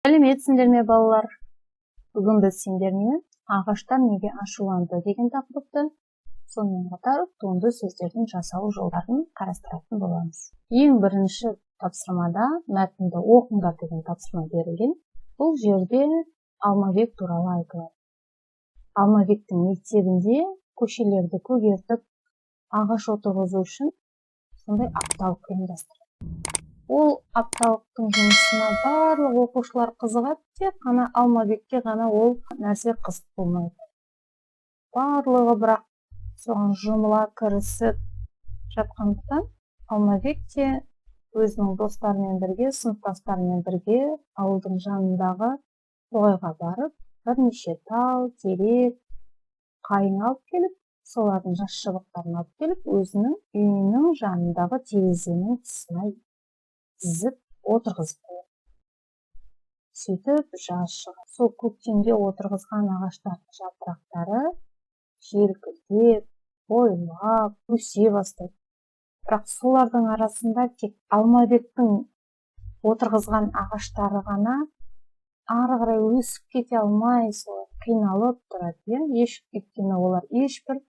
Сәлеметсіңдер ме балалар? Бүгін біз сендермен ағаштар неге ашуланды деген тақырыпты, сонымен қатар туынды сөздердің жасалу жолдарын қарастыратын боламыз. Ең бірінші тапсырмада мәтінді оқыңдар деген тапсырма берілген. Бұл жерде Алмабек туралы айтылады. Алмабектің мектебінде көшелерді көгертіп, ағаш отырғызу үшін сондай апталық ұйымдастырады. Ол апталықтың жұмысына барлық оқушылар қызығады, тек қана Алмабекке ғана ол нәрсе қызық болмайды. Барлығы бірақ соған жұмыла кірісіп жатқандықтан Алмабек те өзінің достарымен бірге, сыныптастарымен бірге ауылдың жанындағы тоғайға барып, бірнеше тал, терек, қайың алып келіп, солардың жас шыбықтарын алып келіп, өзінің үйінің жанындағы терезенің тұсына тізіп отырғызып қояды. Сөйтіп жаз шығады. Сол көктемде отырғызған ағаштардың жапырақтары желкілдеп, бойлап, өсе бастайды. Бірақ солардың арасында тек Алмабектің отырғызған ағаштары ғана ары қарай өсіп кете алмай, солар қиналып тұрады. Өйткені олар ешбір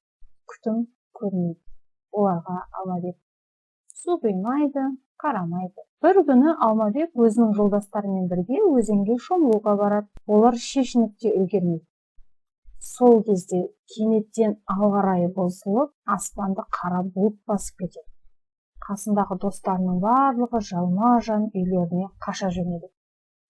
күтім көрмейді. Оларға Алмабек су құймайды, қарамайды. Бір күні Алмабек өзінің жолдастарымен бірге өзенге шомылуға барады. Олар шешініп те үлгермейді. Сол кезде кенеттен ауа райы бұзылып, аспанды қара бұлт басып кетеді. Қасындағы достарының барлығы жалма-жан үйлеріне қаша жөнеледі.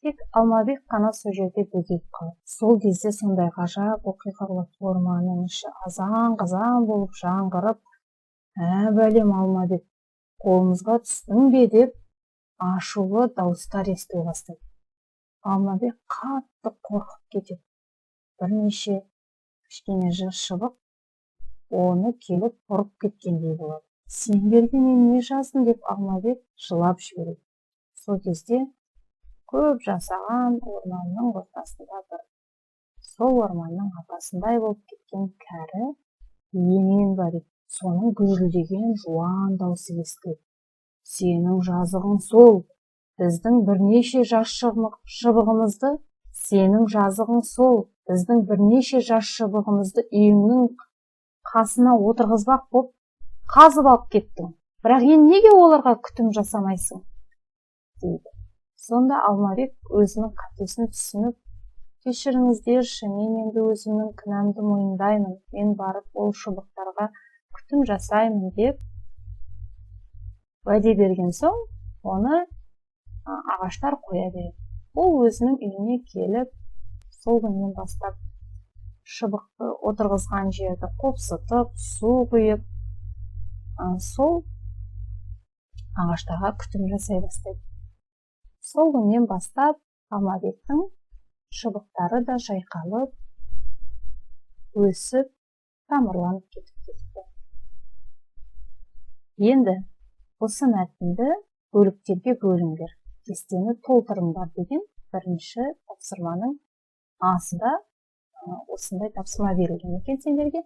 Тек Алмабек қана сол жерде бөгеліп қалады. Сол кезде сондай ғажап оқиға болады. Орманның іші азан-қазан болып жаңғырып, бәлем Алмабек, қолымызға түстің бе деп ашулы дауыстар естіле бастайды. Алмабек қатты қорқып кетеді. Бірнеше кішкене жас шыбық оны келіп ұрып кеткендей болады. Сендерге мен не жаздым деп Алмабек жылап жібереді. Сол кезде көп жасаған орманның ортасында бір. Сол орманның апасындай болып кеткен кәрі емен бар еді. Соның гүжілдеген жуан даусы естіледі. Сенің жазығың сол, біздің бірнеше жас шыбығымызды, үйіңнің қасына отырғызбақ боп қазып алып кеттің. Бірақ енді неге оларға күтім жасамайсың? Дейді. Сонда Алмабек өзінің қатесін түсініп, кешіріңіздерші, мен енді өзімнің кінәмді мойындаймын, мен барып ол шыбықтарға күтім жасаймын деп уәде берген соң, оны ағаштар қоя береді. Ол өзінің үйіне келіп, сол күннен бастап шыбықты отырғызған жерді қопсытып, су құйып, сол ағаштарға күтім жасай бастайды. Сол күннен бастап Алмабектің шыбықтары да жайқалып, өсіп, тамырланып кетіпті. Енді осы мәтінді бөліктерге бөліңдер, кестені толтырыңдар деген бірінші тапсырманың астында осындай тапсырма берілген екен сендерге.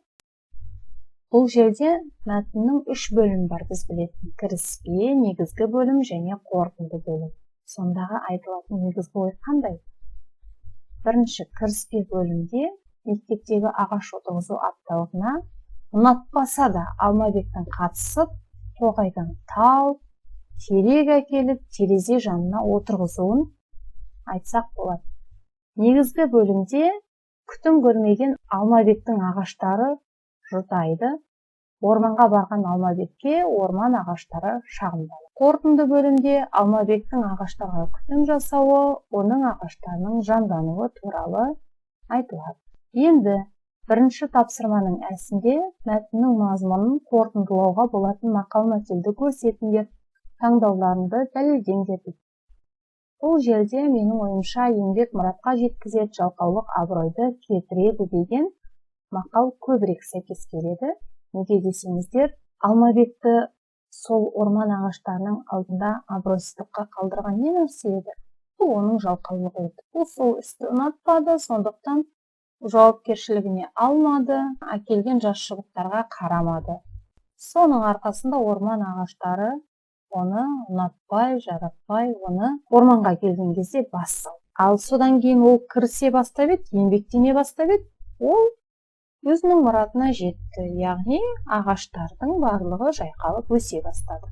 Бұл жерде мәтіннің 3 бөлімі бар, біз білетін: кіріспе, негізгі бөлім және қорытынды бөлім. Сондағы айтылатын негізгі ой қандай? Бірінші, кіріспе бөлімде мектептегі ағаш отырғызу апталығына ұнатпаса да Алмабектің қатысып, тоғайдан тал, терек әкеліп, терезе жанына отырғызуын айтсақ болады. Негізгі бөлімде күтім көрмеген Алмабектің ағаштары жұтайды. Орманға барған Алмабекке орман ағаштары шағымдайды. Қорытынды бөлімде Алмабектің ағаштарға күтім жасауы, оның ағаштарының жандануы туралы айтылады. Енді бірінші тапсырманың әсінде мәтіннің мазмұнын қорытындылауға болатын мақал-мәтелді көрсетіңдер, таңдауларыңды дәлелдеңдер дейді. Бұл жерде менің ойымша еңбек мұратқа жеткізеді, жалқаулық абыройды кетіреді деген мақал көбірек сәйкес келеді. Неге десеңіздер, Алмабекті сол орман ағаштарының алдында абыройсыздыққа қалдырған не нәрсе еді? Бұл оның жалқаулығы еді. Ол сол істі ұнатпады, сондықтан жауапкершілігіне алмады, әкелген жас шыбықтарға қарамады. Соның арқасында орман ағаштары оны ұнатпай, жаратпай, оны орманға келген кезде бас салды. Ал содан кейін ол кірісе бастап еді, еңбектене бастап еді, ол өзінің мұратына жетті, яғни ағаштардың барлығы жайқалып өсе бастады.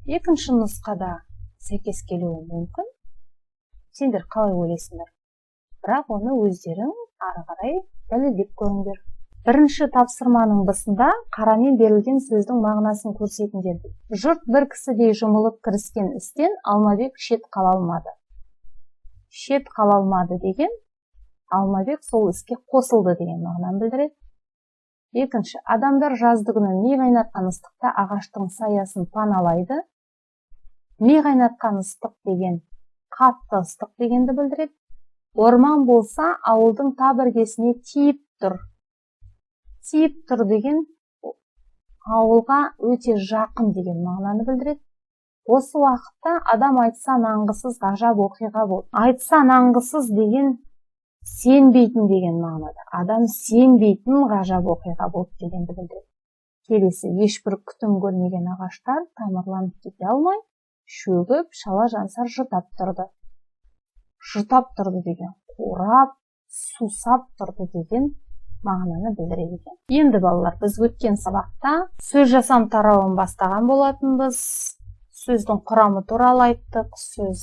Екінші нұсқада сәйкес келуі мүмкін. Сендер қалай ойлайсыңдар? Бірақ оны өздерің ары қарай дәлелдеп көріңдер. Бірінші тапсырманың басында қарамен берілген сөздің мағынасын көрсетіңдер. Жұрт бір кісідей жұмылып кіріскен істен Алмабек шет қала алмады. Шет қала алмады деген Алмабек сол іске қосылды деген мағынаны білдіреді. Екінші, адамдар жазды күні ми қайнатқан ыстықта ағаштың саясын паналайды. Ми қайнатқан ыстық деген қатты ыстық дегенді білдіреді. Орман болса ауылдың табіргесіне тиіп тұр. Тиіп тұр деген ауылға өте жақын деген мағынаны білдіреді. Осы уақытта адам айтса нанғысыз ғажап оқиға болды. Айтса нанғысыз деген сенбейтін деген мағынада. Адам сенбейтін ғажап оқиға болды дегенді білдіреді. Келесі, ешбір күтім көрмеген ағаштар тамырланып кете алмай, шөгіп, шала жансар жұтап тұрды. Жұтап тұрды деген қурап, сусап тұрды деген мағынаны білдіреді екен. Енді балалар, біз өткен сабақта сөз жасам тарауын бастаған болатынбыз. Сөздің құрамы туралы айттық. Сөз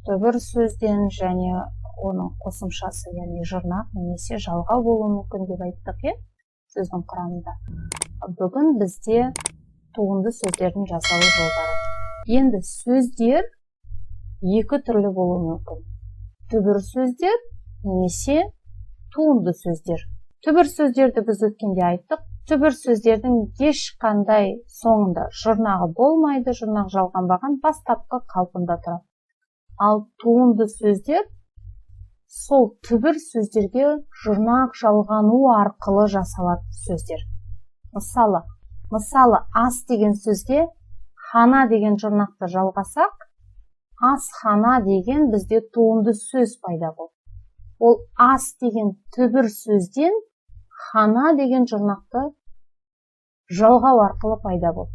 түбір сөзден және оның қосымшасы, яғни жұрнақ немесе жалғау болуы мүмкін деп айттық, сөздің құрамында. Бүгін бізде туынды сөздердің жасалу жолдары. Енді сөздер екі түрлі болуы мүмкін. Түбір сөздер немесе туынды сөздер. Түбір сөздерді біз өткенде айттық. Түбір сөздердің ешқандай соңында жұрнағы болмайды, жұрнақ жалғанбаған бастапқы қалпында тұрады. Ал туынды сөздер сол түбір сөздерге жұрнақ жалғану арқылы жасалады сөздер. Мысалы, ас деген сөзге хана деген жұрнақты жалғасақ, асхана деген бізде туынды сөз пайда болды. Ол ас деген түбір сөзден хана деген жұрнақты жалғау арқылы пайда болды.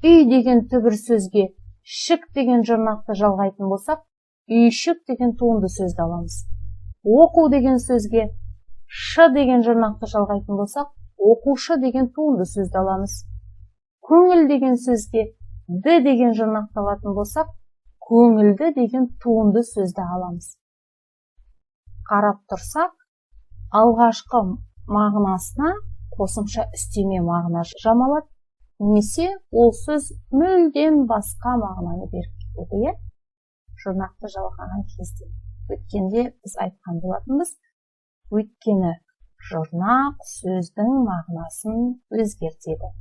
Үй деген түбір сөзге шік деген жұрнақты жалғайтын болсақ, үйшік деген туынды сөзді аламыз. Оқу деген сөзге ш деген жұрнақты жалғайтын болсақ, оқушы деген туынды сөзді аламыз. Көңіл деген сөзге д деген жұрнақты алатын болсақ, көңілді деген туынды сөзді аламыз. Қарап тұрсақ, алғашқы мағынасына қосымша үстеме мағына жамалады, немесе ол сөз мүлдем басқа мағынаны беріп кетеді, жұрнақты жалғаған кезде. Өткенде біз айтқан болатынбыз, өйткені жұрнақ сөздің мағынасын өзгертеді.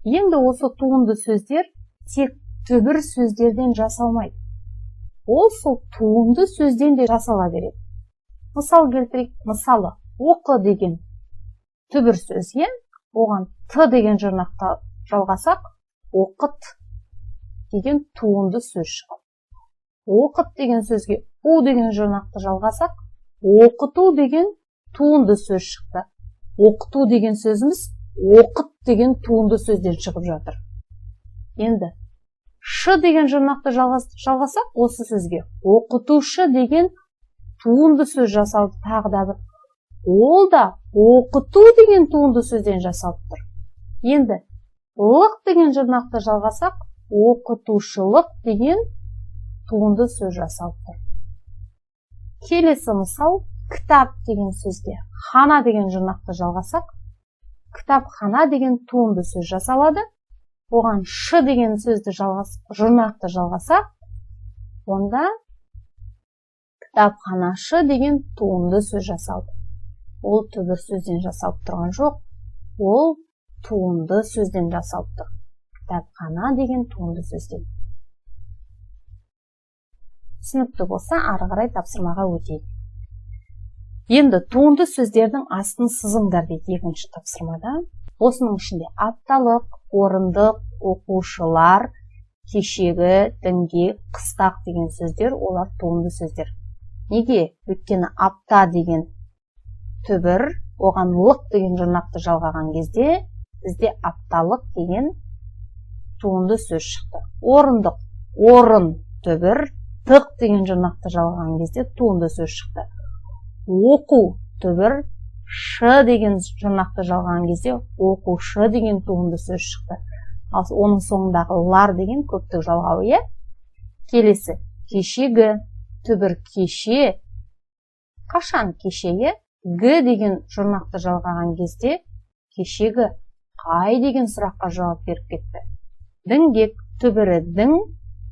Енді осы туынды сөздер тек түбір сөздерден жасалмайды. Ол сол туынды сөзден де жасала береді. Мысал келтірейік. Мысалы, оқы деген түбір сөзге оған т деген жұрнақты жалғасақ, оқыт деген туынды сөз шығады. Оқыт деген сөзге у деген жұрнақты жалғасақ, оқыту деген туынды сөз шықты. Оқыту деген сөзіміз оқыт деген туынды сөзден шығып жатыр. Енді ш деген жұрнақты жалғасақ, осы сөзге оқытушы деген туынды сөз жасалды тағы да бір. Ол да оқыту деген туынды сөзден жасалып тұр. Енді лық деген жұрнақты жалғасақ, оқытушылық деген туынды сөз жасалып тұр. Келесі мысал, кітап деген сөзге хана деген жұрнақты жалғасақ, кітапхана деген туынды сөз жасалады. Оған ш деген сөзді жұрнақты жалғасақ, онда кітапханашы деген туынды сөз жасалды. Ол түбір сөзден жасалып тұрған жоқ, ол туынды сөзден жасалып тұр. Кітапхана деген туынды сөзден. Түсінікті болса, ары қарай тапсырмаға өтейік. Енді туынды сөздердің астын сызыңдар дейді екінші тапсырмада. Осының ішінде апталық, орындық, оқушылар, кешегі, діңгек, қыстақ деген сөздер, олар туынды сөздер. Неге? Өйткені апта деген түбір, оған лық деген жұрнақты жалғаған кезде, бізде апталық деген туынды сөз шықты. Орындық, орын түбір, ыстық деген жұрнақты жалғаған кезде туынды сөз шықты. Оқу түбір ш деген жұрнақты жалғаған кезде оқушы деген туынды сөз шықты. Ал оның соңындағы лар деген көптік жалғауы. Келесі кешегі түбір кеше, қашан кешегі, г деген жұрнақты жалғаған кезде кешегі қай деген сұраққа жауап беріп кетті. Діңгек түбірі дің,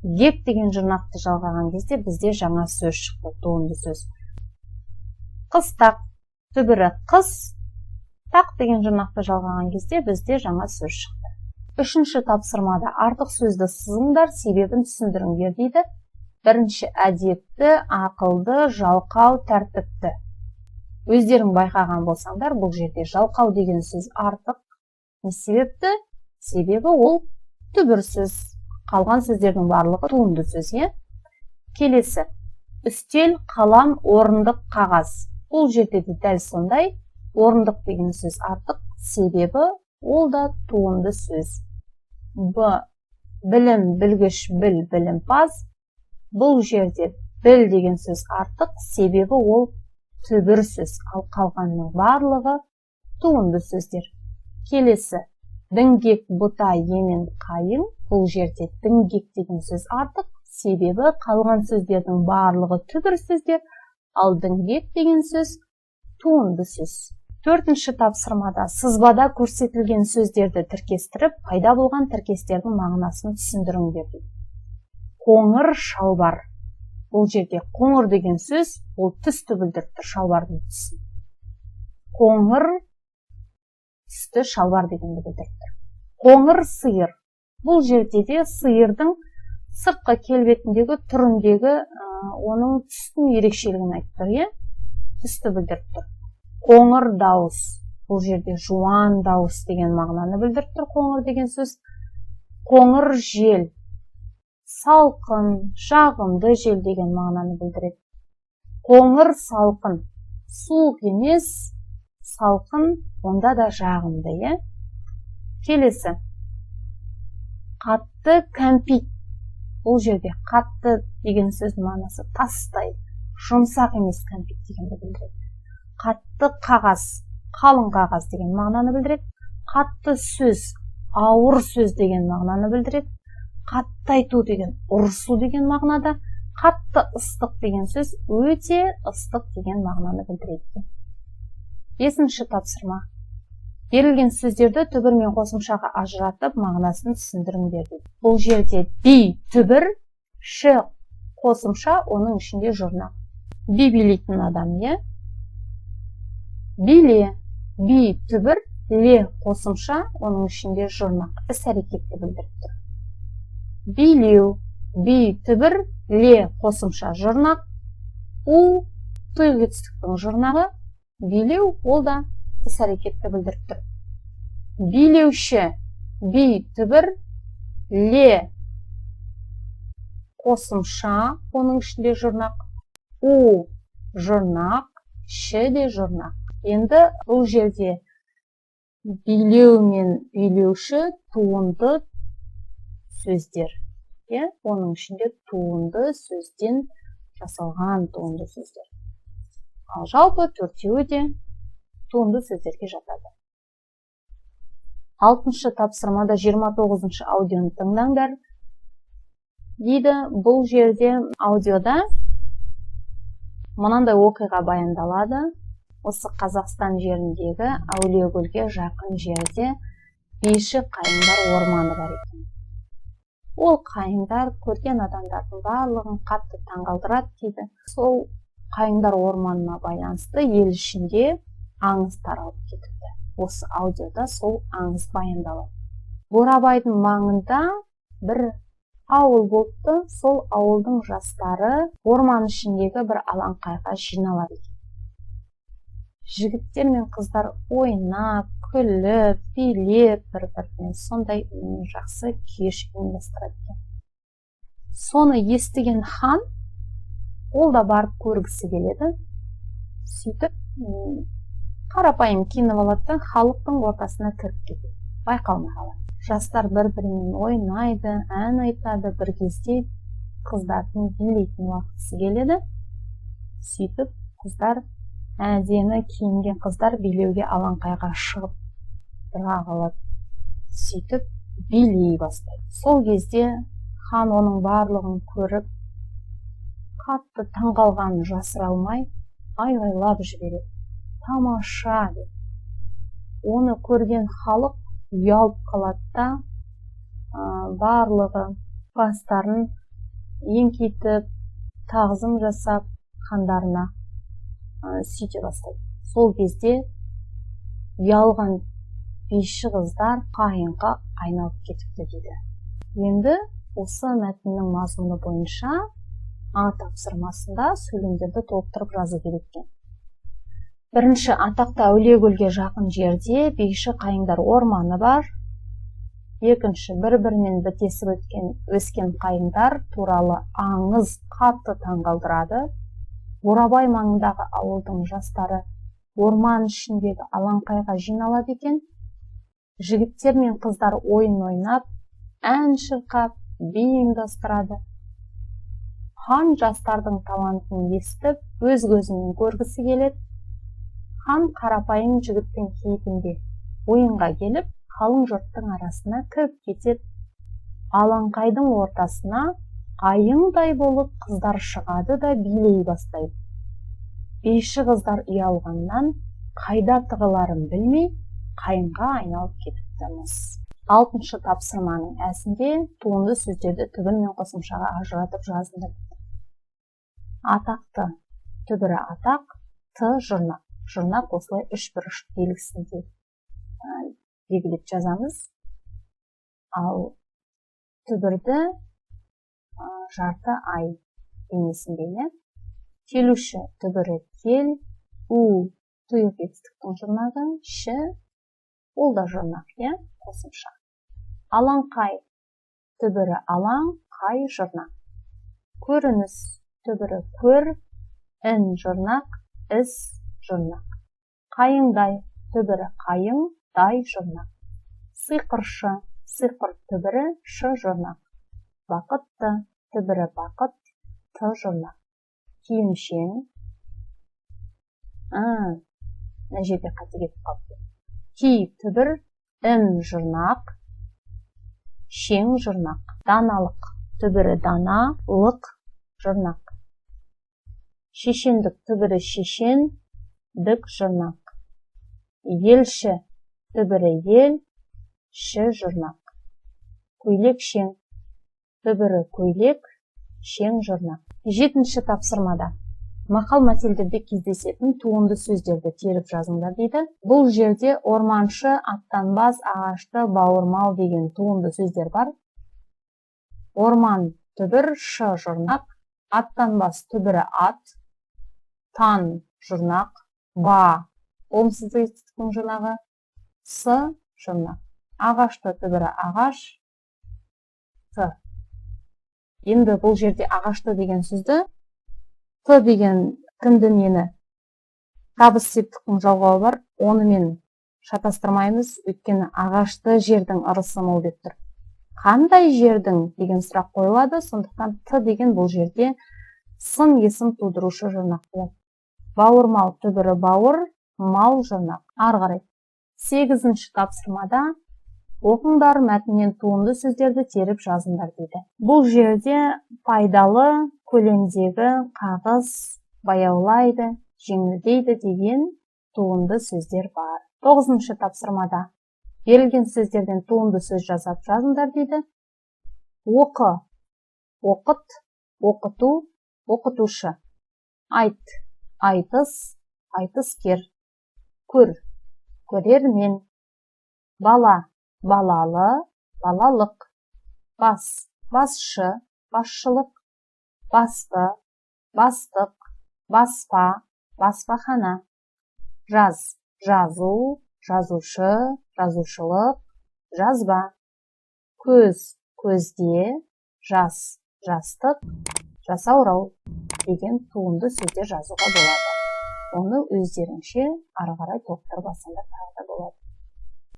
гек деген жұрнақты жалғаған кезде бізде жаңа сөз шықты, туынды сөз. Қыстақ түбірі қыс, тақ деген жұрнақты жалғаған кезде бізде жаңа сөз шықты. Үшінші тапсырмада артық сөзді сызыңдар, себебін түсіндіріңдер дейді. Бірінші әдепті, ақылды, жалқау, тәртіпті. Өздерің байқаған болсаңдар, бұл жерде жалқау деген сөз артық. Не себепті? Себебі ол түбір сөз. Қалған сөздердің барлығы туынды сөз. Келесі үстел, қалам, орындық, қағаз. Бұл жерде де дәл сондай. Орындық деген сөз артық, себебі ол да туынды сөз. Б. Білім, білгіш, біл, білімпаз. Бұл жерде біл деген сөз артық, себебі ол түбір сөз, ал қалғанның барлығы туынды сөздер. Келесі діңгек, бұта, емен, қайың. Бұл жерде діңгек деген сөз артық, себебі қалған сөздердің барлығы түбір сөздер, ал діңгек деген сөз туынды сөз. Төртінші тапсырмада сызбада көрсетілген сөздерді тіркестіріп, пайда болған тіркестердің мағынасын түсіндіріңдер дейді. Қоңыр, шалбар. Бұл жерде қоңыр деген сөз, ол түсті білдіріп тұр, шалбардың түсін. Қоңыр түсті, шалбар дегенді білдіріп тұр. Қоңыр сиыр. Бұл жерде де сиырдың сыртқы келбетіндегі, түріндегі оның түстің ерекшелігін айтып тұр, түсті білдіріп тұр. Қоңыр дауыс. Бұл жерде жуан дауыс деген мағынаны білдіріп тұр, қоңыр деген сөз. Қоңыр жел. Салқын, жағымды жел деген мағынаны білдіреді. Қоңыр салқын. Суық емес, салқын, онда да жағымды. Келесі. Қатты кәмпит. Бұл жерде қатты деген сөздің мағынасы тастай, жұмсақ емес кәмпит дегенді білдіреді. Қатты қағаз, қалың қағаз деген мағынаны білдіреді. Қатты сөз, ауыр сөз деген мағынаны білдіреді. Қатты айту деген ұрысу деген мағынада. Қатты ыстық деген сөз өте ыстық деген мағынаны білдіреді. Бесінші тапсырма. Берілген сөздерді түбір мен қосымшаға ажыратып, мағынасын түсіндіріңдер дейді. Бұл жерде би түбір, ш қосымша, оның ішінде жұрнақ. Би билейтін адам, Биле, би түбір, ле қосымша, оның ішінде жұрнақ, іс-әрекетті білдіріп тұр. Билеу, би түбір, ле қосымша, жұрнақ. У түйгітістіктің жұрнағы. Билеу, ол да іс-әрекетті білдіріп тұр. Билеуші, би түбір, ле қосымша, оның ішінде жұрнақ. У жұрнақ, ш де жұрнақ. Енді бұл жерде билеу мен билеуші туынды сөздер. Оның ішінде туынды сөзден жасалған туынды сөздер. Ал жалпы төртеуі де туынды сөздерге жатады. Алтыншы тапсырмада 29-шы аудионы тыңдаңдар дейді. Бұл жерде аудиода мынандай оқиға баяндалады. Осы Қазақстан жеріндегі Әулиекөлге жақын жерде бейші қайыңдар орманы бар екен. Ол қайыңдар көрген адамдардың барлығын қатты таңғалдырады дейді. Сол қайыңдар орманына байланысты ел ішінде аңыз таралып кетіпті. Осы аудиода сол аңыз баяндалады. Бурабайдың маңында бір ауыл болыпты. Сол ауылдың жастары орман ішіндегі бір алаңқайға жиналады екен. Жігіттер мен қыздар ойнап, күліп, билеп, бір-бірінен сондай жақсы кеш ұйымдастырады екен. Соны естіген хан, ол да барып көргісі келеді. Сөйтіп, қарапайым киініп алады, халықтың ортасына кіріп кетеді. Байқалмай қалады. Жастар бір-бірімен ойнайды, ән айтады, бір кезде қыздардың билейтін уақытысы келеді. Сөйтіп қыздар, әдемі киінген қыздар билеуге алаңқайға шығып тұра қалады. Сөйтіп билей бастайды. Сол кезде хан оның барлығын көріп, қатты таңғалғанын жасыра алмай, айғайлап жібереді. Тамаша деп. Оны көрген халық ұялып қалады да, барлығы бастарын еңкейтіп, тағзым жасап, хандарына сөйте бастайды. Сол кезде ұялған биші қыздар қайынға айналып кетіпті дейді. Енді осы мәтіннің мазмұны бойынша А тапсырмасында сөйлемдерді толықтырып жазу керек екен. Бірінші, атақты Әулиекөлге жақын жерде бейші қайыңдар орманы бар. Екінші, бір-бірінен бітесіп өскен қайыңдар туралы аңыз қатты таңғалдырады. Бурабай маңындағы ауылдың жастары орман ішіндегі алаңқайға жиналады екен. Жігіттер мен қыздар ойын ойнап, ән шырқап, би ұйымдастырады. Хан жастардың талантын естіп, өз көзімен көргісі келеді. Хан қарапайым жігіттің кейпінде ойынға келіп, қалың жұрттың арасына кіріп кетеді. Алаңқайдың ортасына қайыңдай болып қыздар шығады да билей бастайды. Бейші қыздар ұялғаннан қайда тығыларын білмей, қайыңға айналып кетіпті-міс. 6-шы тапсырманың әсінде туынды сөздерді түбір мен қосымшаға ажыратып жазыңдар. Атақты түбірі атақ, т жұрнақ. Жұрнақ осылай үш бұрыш белгісінде белгілеп жазамыз. Ал түбірді жарты ай бейнесінде. Келуші түбірі кел, у тұйық етістіктің жұрнағы, ші ол да жұрнақ, қосымша. Алаңқай түбірі алаң, қай жұрнақ. Көрініс түбірі көр, ін жұрнақ, іс жұрнақ. Қайыңдай түбірі қайың, дай жұрнақ. Сиқыршы, сиқыр түбірі шы жұрнақ. Бақытты түбірі бақыт, т жұрнақ. Киімшең, мына жерде қате кетіп қалыпты. Ки түбір ін жұрнақ, шең жұрнақ. Даналық түбірі дана, лық жұрнақ. Шешендік түбірі шешен, дік жұрнақ. Елші түбірі ел, ші жұрнақ. Көйлек-шең түбірі көйлек, шең жұрнақ. 7-ші тапсырмада мақал-мәтелдерде кездесетін туынды сөздерді теріп жазыңдар дейді. Бұл жерде орманшы, аттанбас, ағашты, бауырмал деген туынды сөздер бар. Орман түбір шы жұрнақ, аттанбас түбірі ат, тан жұрнақ, ба омсызды етістіктің жұрнағы, с жұрнақ. Ағашты түбірі ағаш, т. Енді бұл жерде ағашты деген сөзді т деген кімді нені табыс септіктің жалғауы бар, онымен шатастырмаймыз, өйткені ағашты жердің ырысы мол деп тұр. Қандай жердің деген сұрақ қойылады, сондықтан т деген бұл жерде сын есім тудырушы жұрнақ болады. Бауырмал түбірі бауыр, мал жұрнақ. Ары қарай 8-ші тапсырмада оқыңдар, мәтіннен туынды сөздерді теріп жазыңдар дейді. Бұл жерде пайдалы, көлемдегі, қағыз, баяулайды, жеңілдейді деген туынды сөздер бар. 9-шы тапсырмада берілген сөздерден туынды сөз жасап жазыңдар дейді. Оқы, оқыт, оқыту, оқытушы. Айт, айтыс, айтыскер. Көр, көрермен. Бала, балалы, балалық. Бас, басшы, басшылық. Басты, бастық. Баспа, баспахана. Жаз, жазу, жазушы, жазушылық. Жазба. Көз, көзде. Жас, жастық. Жасаурау деген туынды сөздер жазуға болады. Оны өздеріңше ары қарай толықтырып алсаңдар тағы да болады.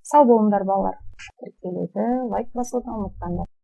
Сау болыңдар балалар. Тіркелуді лайк басуды ұмытпаңдар.